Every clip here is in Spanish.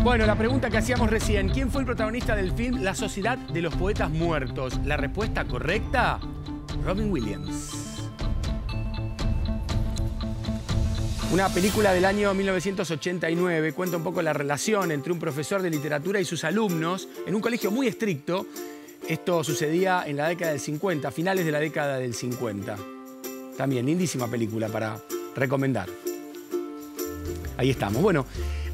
Bueno, la pregunta que hacíamos recién, ¿quién fue el protagonista del film La Sociedad de los Poetas Muertos? La respuesta correcta, Robin Williams. Una película del año 1989 cuenta un poco la relación entre un profesor de literatura y sus alumnos en un colegio muy estricto. Esto sucedía en la década del 50, finales de la década del 50. También, lindísima película para recomendar. Ahí estamos. Bueno,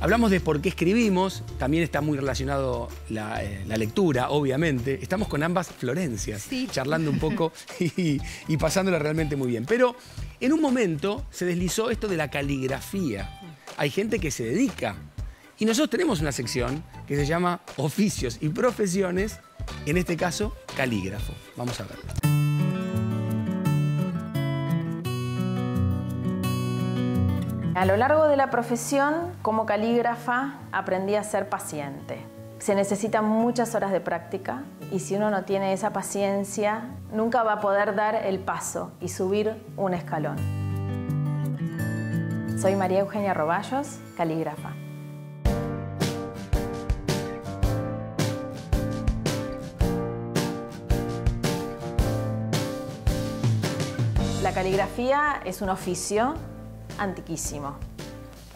hablamos de por qué escribimos, también está muy relacionado la lectura, obviamente. Estamos con ambas Florencias, sí, charlando un poco y pasándola realmente muy bien. Pero en un momento se deslizó esto de la caligrafía. Hay gente que se dedica. Y nosotros tenemos una sección que se llama Oficios y Profesiones, en este caso, calígrafo. Vamos a verlo. A lo largo de la profesión, como calígrafa, aprendí a ser paciente. Se necesitan muchas horas de práctica y si uno no tiene esa paciencia, nunca va a poder dar el paso y subir un escalón. Soy María Eugenia Roballos, calígrafa. La caligrafía es un oficio antiquísimo,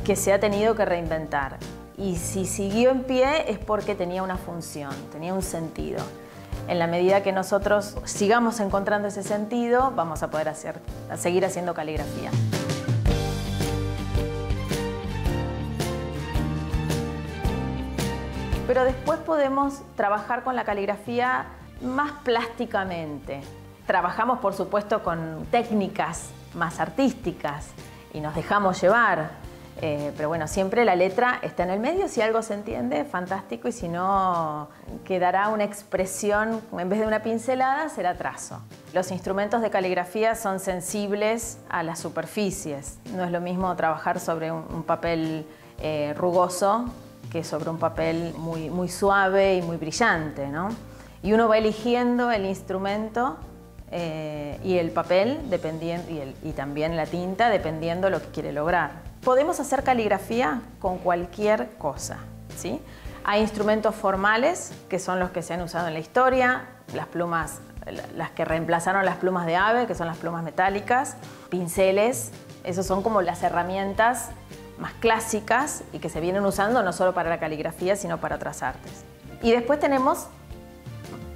que se ha tenido que reinventar. Y si siguió en pie es porque tenía una función, tenía un sentido. En la medida que nosotros sigamos encontrando ese sentido, vamos a poder seguir haciendo caligrafía. Pero después podemos trabajar con la caligrafía más plásticamente. Trabajamos, por supuesto, con técnicas más artísticas y nos dejamos llevar, pero bueno, siempre la letra está en el medio. Si algo se entiende, fantástico, y si no, quedará una expresión, en vez de una pincelada, será trazo. Los instrumentos de caligrafía son sensibles a las superficies. No es lo mismo trabajar sobre un papel rugoso que sobre un papel muy suave y muy brillante, ¿no? Y uno va eligiendo el instrumento y el papel y también la tinta, dependiendo de lo que quiere lograr. Podemos hacer caligrafía con cualquier cosa, ¿sí? Hay instrumentos formales, que son los que se han usado en la historia, las plumas, las que reemplazaron las plumas de ave, que son las plumas metálicas, pinceles, esos son como las herramientas más clásicas y que se vienen usando no solo para la caligrafía, sino para otras artes. Y después tenemos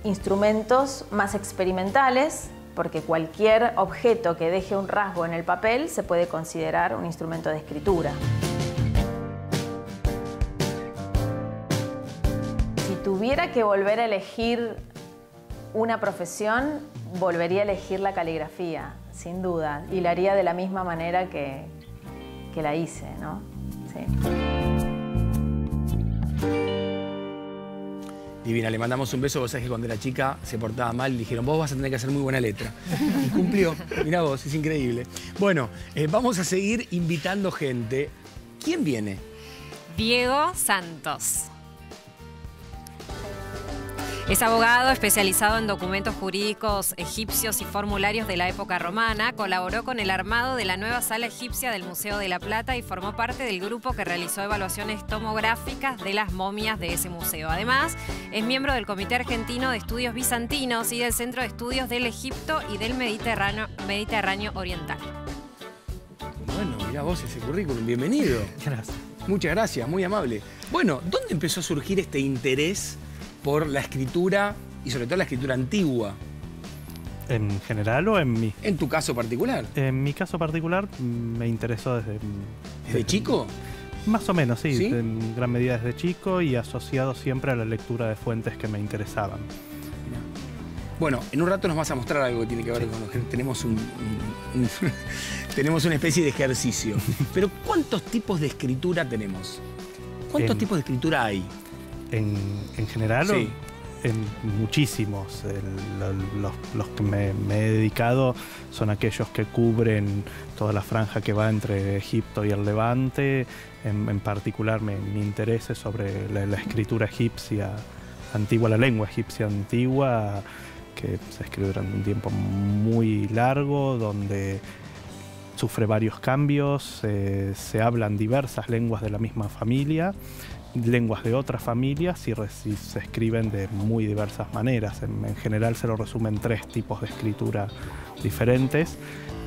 instrumentos más experimentales, porque cualquier objeto que deje un rasgo en el papel se puede considerar un instrumento de escritura. Si tuviera que volver a elegir una profesión, volvería a elegir la caligrafía, sin duda, y la haría de la misma manera que la hice, ¿no? Sí. Divina, le mandamos un beso. Vos sabés que cuando era chica se portaba mal y dijeron, vos vas a tener que hacer muy buena letra. Y cumplió. Mirá vos, es increíble. Bueno, vamos a seguir invitando gente. ¿Quién viene? Diego Santos. Es abogado especializado en documentos jurídicos egipcios y formularios de la época romana. Colaboró con el armado de la nueva sala egipcia del Museo de la Plata y formó parte del grupo que realizó evaluaciones tomográficas de las momias de ese museo. Además, es miembro del Comité Argentino de Estudios Bizantinos y del Centro de Estudios del Egipto y del Mediterráneo Oriental. Bueno, mirá vos ese currículum. Bienvenido. Gracias. Muchas gracias, muy amable. Bueno, ¿dónde empezó a surgir este interés por la escritura y sobre todo la escritura antigua? ¿En general o en mí? ¿En tu caso particular? En mi caso particular me interesó ¿Desde chico? Más o menos, sí. ¿Sí? En gran medida desde chico y asociado siempre a la lectura de fuentes que me interesaban. Bueno, en un rato nos vas a mostrar algo que tiene que ver con lo que tenemos tenemos una especie de ejercicio. Pero ¿cuántos tipos de escritura tenemos? ¿Cuántos tipos de escritura hay? En general, sí, muchísimos. Los que me he dedicado son aquellos que cubren toda la franja que va entre Egipto y el Levante. En particular mi interés es sobre la escritura egipcia antigua, la lengua egipcia antigua, que se escribió durante un tiempo muy largo, donde sufre varios cambios, se hablan diversas lenguas de la misma familia, lenguas de otras familias y se escriben de muy diversas maneras. En general se lo resumen 3 tipos de escritura diferentes,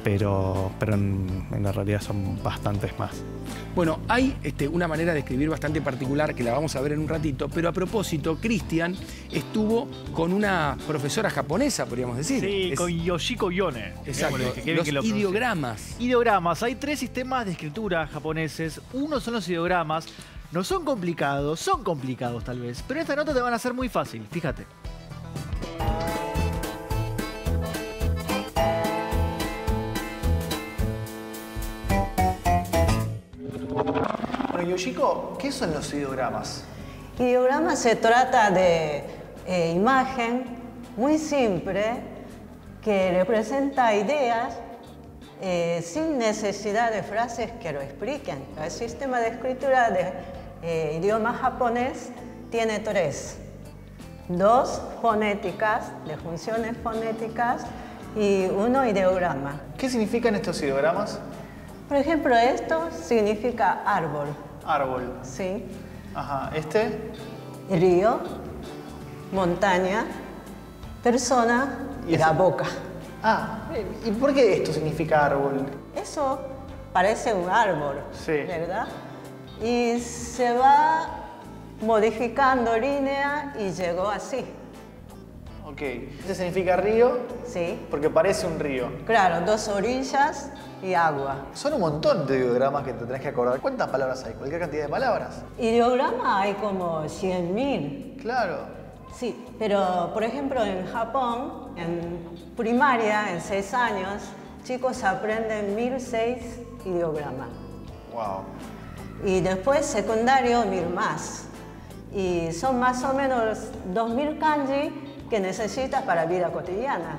pero en la realidad son bastantes más. Bueno, hay una manera de escribir bastante particular que la vamos a ver en un ratito, pero a propósito, Cristian estuvo con una profesora japonesa, podríamos decir. Sí, con Yoshiko Yone. Exacto, los ideogramas. Ideogramas. Hay 3 sistemas de escritura japoneses. Uno son los ideogramas. No son complicados tal vez, pero esta nota te van a hacer muy fácil, fíjate. Bueno, Yoshiko, ¿qué son los ideogramas? Ideograma se trata de imagen muy simple que representa ideas sin necesidad de frases que lo expliquen. El sistema de escritura de idioma japonés tiene 3. 2 fonéticas, de funciones fonéticas, y 1 ideograma. ¿Qué significan estos ideogramas? Por ejemplo, esto significa árbol. Árbol. Sí. Ajá. Río, montaña, persona y la boca. Ah, ¿y por qué esto significa árbol? Eso parece un árbol, sí, ¿verdad? Y se va modificando línea y llegó así. Ok. ¿Este significa río? Sí. Porque parece un río. Claro, 2 orillas y agua. Son un montón de ideogramas que te tenés que acordar. ¿Cuántas palabras hay? Cualquier cantidad de palabras. Ideograma hay como 100.000. Claro. Sí, pero por ejemplo en Japón, en primaria, en 6 años, chicos aprenden 1006 ideogramas. Wow. Y después secundario 1000 más. Y son más o menos 2000 kanji que necesitas para vida cotidiana.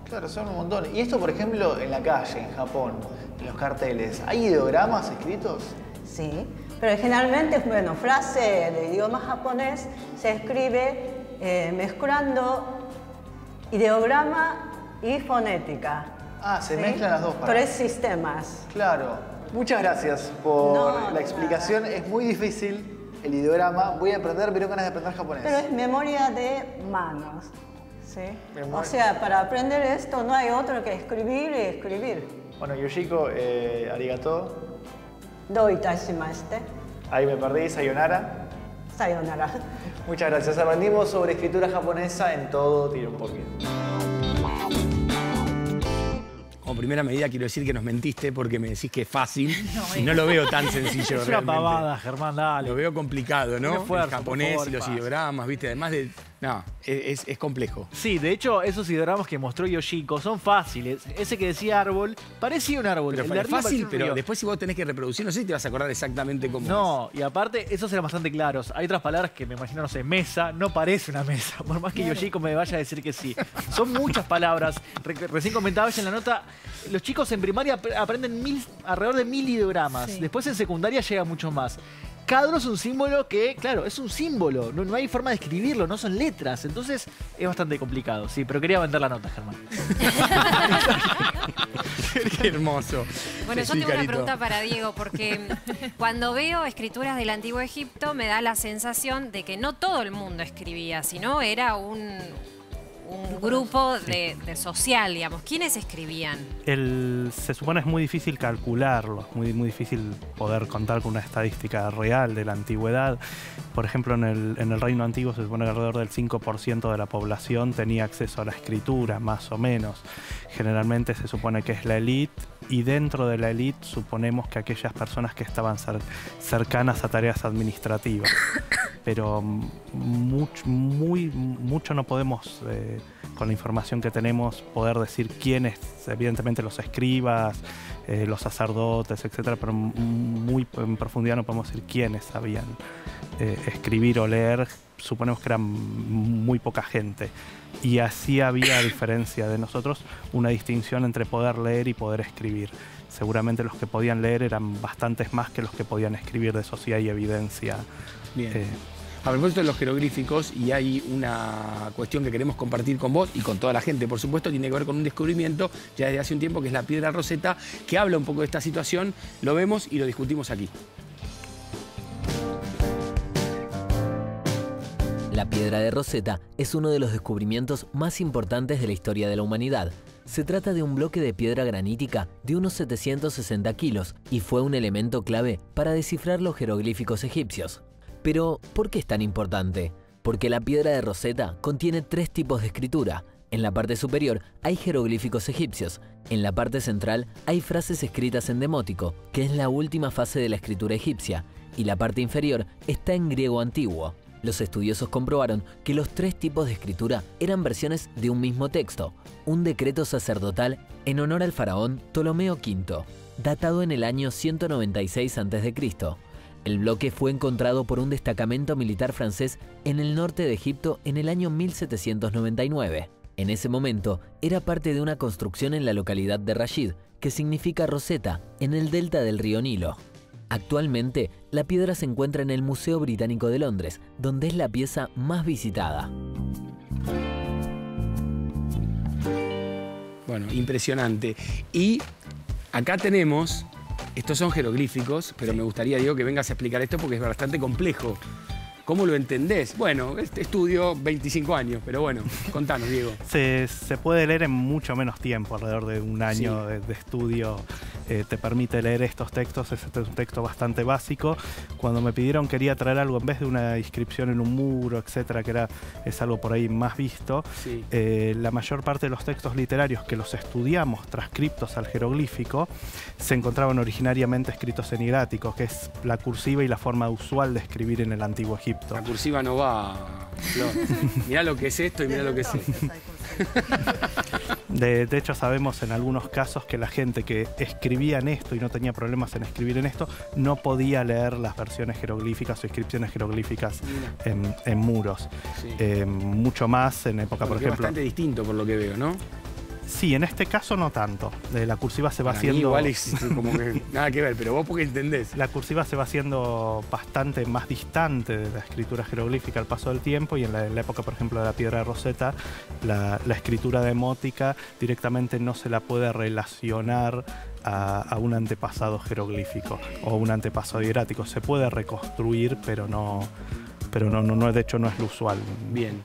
Claro, son un montón. Y esto, por ejemplo, en la calle, en Japón, en los carteles, ¿hay ideogramas escritos? Sí, pero generalmente, bueno, frase de idioma japonés se escribe mezclando ideograma y fonética. Ah, se ¿sí? mezclan las dos para. 3 sistemas. Claro. Muchas gracias por la explicación. Nada. Es muy difícil el ideograma. Voy a aprender, pero ganas de aprender japonés. Pero es memoria de manos. ¿Sí? O sea, para aprender esto no hay otro que escribir y escribir. Bueno, Yoshiko, arigato. Do itashimashite. Ahí me perdí, sayonara. Sayonara. Muchas gracias. Aprendimos sobre escritura japonesa en Todo Tira un Poquito. Como primera medida quiero decir que nos mentiste porque me decís que es fácil y no lo veo tan sencillo. Es una pavada, Germán, dale. Lo veo complicado, ¿no? Esfuerzo, el japonés favor, y los ideogramas, ¿viste? Además de... No, es complejo. Sí, de hecho, esos ideogramas que mostró Yoshiko son fáciles. Ese que decía árbol, parecía un árbol. Pero es fácil, pero después si vos tenés que reproducir, no sé si te vas a acordar exactamente cómo No, y aparte, esos eran bastante claros. Hay otras palabras que me imagino, no sé, mesa, no parece una mesa. Por más que Yoshiko me vaya a decir que sí. Son muchas palabras. Recién comentabas en la nota, los chicos en primaria aprenden alrededor de 1000 ideogramas. Sí. Después en secundaria llega mucho más. Cada uno es un símbolo que, claro, es un símbolo. No hay forma de escribirlo, no son letras. Entonces es bastante complicado. Sí, pero quería vender la nota, Germán. Qué hermoso. Bueno, yo tengo una pregunta para Diego, porque cuando veo escrituras del Antiguo Egipto me da la sensación de que no todo el mundo escribía, sino era un grupo de social, digamos. ¿Quiénes escribían? Se supone es muy difícil calcularlo, es muy difícil poder contar con una estadística real de la antigüedad. Por ejemplo, en el Reino Antiguo se supone que alrededor del 5% de la población tenía acceso a la escritura, más o menos. Generalmente se supone que es la élite, y dentro de la élite suponemos que aquellas personas que estaban cercanas a tareas administrativas. Pero mucho no podemos, con la información que tenemos, poder decir quiénes, evidentemente los escribas, los sacerdotes, etcétera, pero muy en profundidad no podemos decir quiénes sabían escribir o leer. Suponemos que eran muy poca gente. Y así había, a diferencia de nosotros, una distinción entre poder leer y poder escribir. Seguramente los que podían leer eran bastantes más que los que podían escribir, de eso sí hay evidencia. Bien. A propósito de los jeroglíficos, y hay una cuestión que queremos compartir con vos y con toda la gente, por supuesto, tiene que ver con un descubrimiento ya desde hace un tiempo, que es la piedra Rosetta, que habla un poco de esta situación. Lo vemos y lo discutimos aquí. La piedra de Rosetta es uno de los descubrimientos más importantes de la historia de la humanidad. Se trata de un bloque de piedra granítica de unos 760 kilos y fue un elemento clave para descifrar los jeroglíficos egipcios. Pero, ¿por qué es tan importante? Porque la piedra de Rosetta contiene 3 tipos de escritura. En la parte superior hay jeroglíficos egipcios. En la parte central hay frases escritas en demótico, que es la última fase de la escritura egipcia, y la parte inferior está en griego antiguo. Los estudiosos comprobaron que los 3 tipos de escritura eran versiones de un mismo texto, un decreto sacerdotal en honor al faraón Ptolomeo V, datado en el año 196 a.C. El bloque fue encontrado por un destacamento militar francés en el norte de Egipto en el año 1799. En ese momento, era parte de una construcción en la localidad de Rashid, que significa Rosetta, en el delta del río Nilo. Actualmente, la piedra se encuentra en el Museo Británico de Londres, donde es la pieza más visitada. Bueno, impresionante. Y acá tenemos, estos son jeroglíficos, pero me gustaría, Diego, que vengas a explicar esto porque es bastante complejo. ¿Cómo lo entendés? Bueno, este estudio 25 años, pero bueno, contanos, Diego. Se puede leer en mucho menos tiempo, alrededor de un año de estudio. Te permite leer estos textos. Este es un texto bastante básico. Cuando me pidieron quería traer algo en vez de una inscripción en un muro, etcétera, que es algo por ahí más visto. Sí. La mayor parte de los textos literarios que los estudiamos transcriptos al jeroglífico se encontraban originariamente escritos en hierático, que es la cursiva y la forma usual de escribir en el antiguo Egipto. La cursiva no va, Flor. Mirá lo que es esto y mirá lo que es esto. De hecho, sabemos en algunos casos que la gente que escribía en esto y no tenía problemas en escribir en esto, no podía leer las versiones jeroglíficas o inscripciones jeroglíficas en muros. Sí. Mucho más en época, por ejemplo... Es bastante distinto por lo que veo, ¿no? Sí, en este caso no tanto. La cursiva se va Para haciendo... mí igual es como que nada que ver, pero vos porque entendés. La cursiva se va haciendo bastante más distante de la escritura jeroglífica al paso del tiempo, y en la época, por ejemplo, de la piedra de Rosetta, la escritura demótica directamente no se la puede relacionar a un antepasado jeroglífico o un antepasado hierático. Se puede reconstruir, pero no, de hecho no es lo usual. Bien.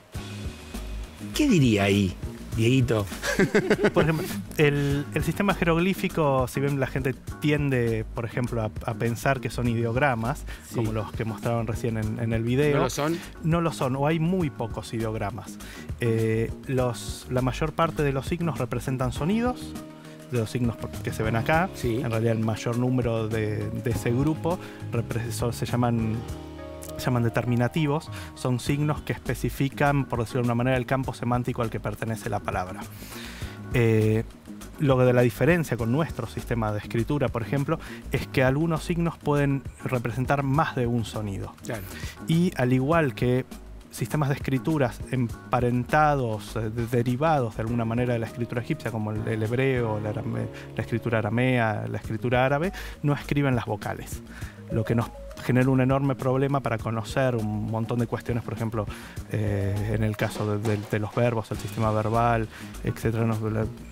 ¿Qué diría ahí, Dieguito? Por ejemplo, el sistema jeroglífico, si bien la gente tiende, por ejemplo, a pensar que son ideogramas, sí, como los que mostraron recién en el video. ¿No lo son? No lo son, o hay muy pocos ideogramas. La mayor parte de los signos representan sonidos, de los signos que se ven acá. Sí. En realidad el mayor número de ese grupo se llaman determinativos, son signos que especifican, por decirlo de una manera, el campo semántico al que pertenece la palabra. Lo de la diferencia con nuestro sistema de escritura, por ejemplo, es que algunos signos pueden representar más de un sonido. Claro. Y al igual que sistemas de escrituras emparentados, derivados de alguna manera de la escritura egipcia, como el hebreo, la escritura aramea, la escritura árabe, no escriben las vocales, lo que nos genera un enorme problema para conocer un montón de cuestiones, por ejemplo, en el caso de los verbos, el sistema verbal, etcétera,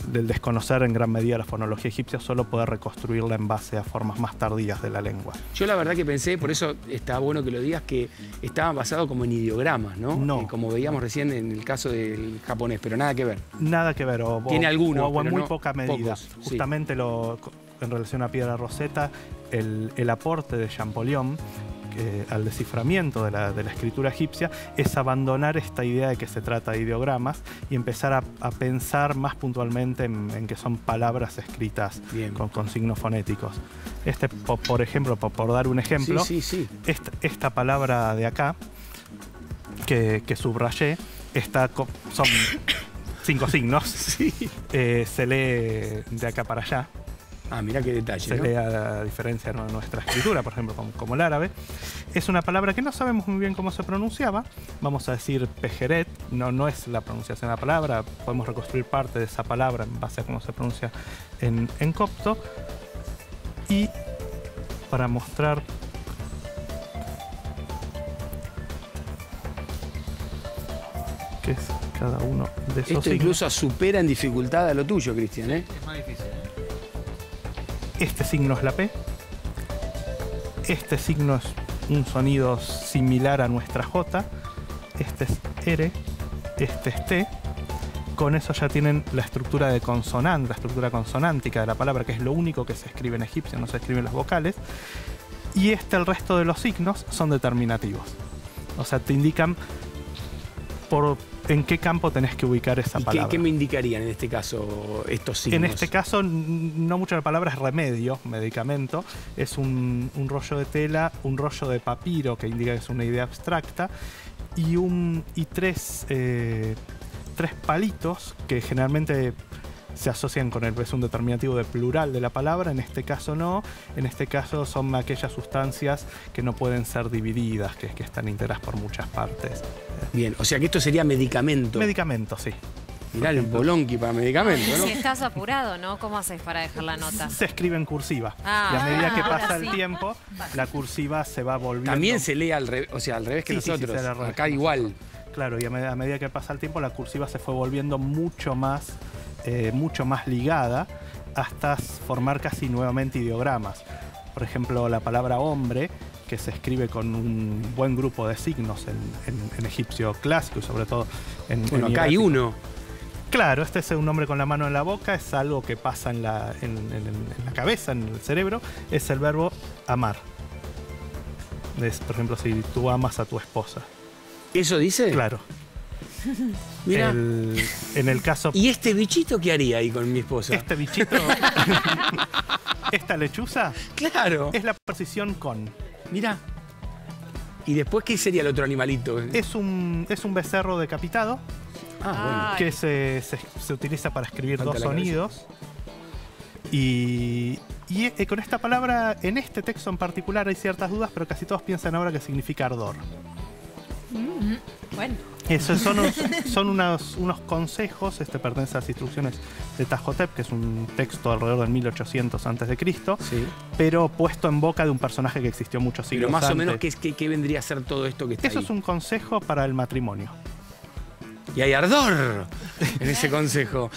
del desconocer en gran medida la fonología egipcia, solo poder reconstruirla en base a formas más tardías de la lengua. Yo la verdad que pensé, por eso está bueno que lo digas, que estaba basado como en ideogramas, ¿no? No. Como veíamos recién en el caso del japonés, pero nada que ver. Nada que ver, tiene alguno, o en muy no, poca medida. Pocos, justamente sí. En relación a Piedra Rosetta, el aporte de Champollion al desciframiento de la escritura egipcia es abandonar esta idea de que se trata de ideogramas y empezar a pensar más puntualmente en que son palabras escritas con signos fonéticos. Por ejemplo, por dar un ejemplo, sí. Esta palabra de acá, que subrayé, son 5 signos, sí. Se lee de acá para allá. Ah, mira qué detalle. Se lee a diferencia de nuestra escritura, por ejemplo, como el árabe. Es una palabra que no sabemos muy bien cómo se pronunciaba. Vamos a decir pejeret, no es la pronunciación de la palabra. Podemos reconstruir parte de esa palabra en base a cómo se pronuncia en copto. Y para mostrar que es cada uno de esos Esto signos. incluso supera en dificultad a lo tuyo, Cristian, ¿eh? Es más difícil. Este signo es la P. Este signo es un sonido similar a nuestra J. Este es R. Este es T. Con eso ya tienen la estructura de consonante, la estructura consonántica de la palabra, que es lo único que se escribe en egipcio, no se escriben las vocales. Y el resto de los signos son determinativos. O sea, te indican en qué campo tenés que ubicar esa ¿Y palabra. qué me indicarían en este caso estos signos? En este caso, no mucho la palabra es remedio, medicamento. Es un rollo de tela, un rollo de papiro, que indica que es una idea abstracta, y tres palitos que generalmente se asocian con es un determinativo de plural de la palabra. En este caso no. En este caso son aquellas sustancias que no pueden ser divididas, que están integradas por muchas partes. Bien, o sea que esto sería medicamento. Medicamento, sí. Mirá el bolonqui para medicamento, ¿no? Si estás apurado, ¿no? ¿Cómo haces para dejar la nota? Se escribe en cursiva. Ah, y a medida que ahora pasa sí. el tiempo, la cursiva se va volviendo... También se lee al revés, o sea, al revés que Sí, sí, sí, nosotros. se lee al revés. Acá igual. Claro, y a medida que pasa el tiempo, la cursiva se fue volviendo mucho más ligada hasta formar casi nuevamente ideogramas. Por ejemplo, la palabra hombre, que se escribe con un buen grupo de signos en egipcio clásico y sobre todo en Bueno, acá hay hierático. uno. Claro, este es un hombre con la mano en la boca, es algo que pasa en la cabeza, en el cerebro, es el verbo amar. Por ejemplo, si tú amas a tu esposa. ¿Eso dice? Claro. Mira. En el caso... ¿Y este bichito qué haría ahí con mi esposa? Este bichito, esta lechuza, Claro. es la preposición con. Mira. ¿Y después qué sería el otro animalito? Es un becerro decapitado Ah, que se utiliza para escribir Falta dos la cabeza. sonidos. Y con esta palabra, en este texto en particular hay ciertas dudas, pero casi todos piensan ahora que significa ardor. Bueno. Eso son unos consejos, pertenece a las instrucciones de Tajotep, que es un texto alrededor del 1800 a.C., sí. pero puesto en boca de un personaje que existió muchos siglos Pero más antes. o menos, ¿qué vendría a ser todo esto que está Eso ahí? es un consejo para el matrimonio. Y hay ardor en ese consejo.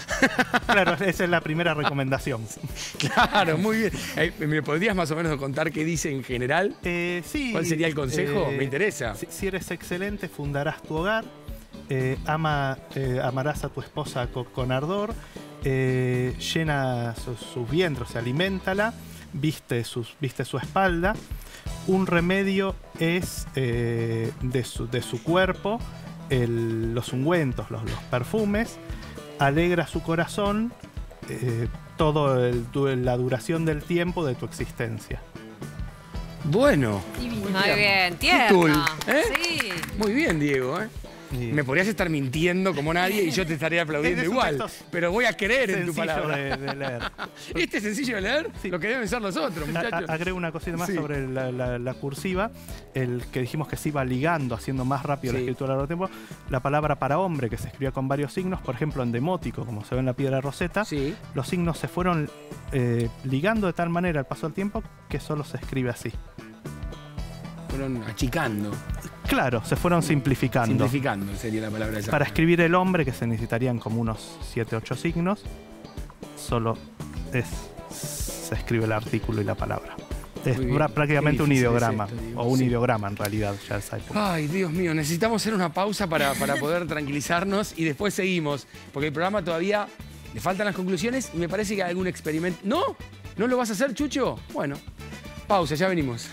Claro, esa es la primera recomendación. Claro, muy bien. ¿Me podrías más o menos contar qué dice en general? Sí. ¿Cuál sería el consejo? Me interesa. Si eres excelente, fundarás tu hogar. Amarás a tu esposa con ardor. Llena sus vientres, aliméntala. Viste su espalda. Un remedio es de su cuerpo. Los ungüentos, los perfumes, alegra su corazón toda la duración del tiempo de tu existencia. Bueno. Muy bien, tierno. Tool, ¿eh? Sí. Muy bien, Diego, ¿eh? Y Me podrías estar mintiendo como nadie y yo te estaría aplaudiendo Es un igual. texto Pero voy a creer en tu sencillo palabra. de leer. ¿Este es sencillo de leer? Sí. Lo que deben ser los otros, muchachos. Agrego una cosita más Sí. sobre la cursiva, el que dijimos que se iba ligando, haciendo más rápido la Sí. escritura a lo largo del tiempo. La palabra para hombre, que se escribía con varios signos, por ejemplo en demótico, como se ve en la piedra Rosetta, Sí. los signos se fueron ligando de tal manera al paso del tiempo que solo se escribe así. Fueron achicando, Claro, se fueron simplificando. simplificando sería la palabra esa. Para escribir el hombre, que se necesitarían como unos 7-8 signos, solo se escribe el artículo y la palabra. Es Muy bien. prácticamente Qué un difícil es ideograma, esto, Diego. o un Sí. ideograma en realidad, ya a esa época. Ay, Dios mío, necesitamos hacer una pausa para poder tranquilizarnos y después seguimos, porque el programa todavía le faltan las conclusiones y me parece que hay algún experimento. ¿No? ¿No lo vas a hacer, Chucho? Bueno, pausa, ya venimos.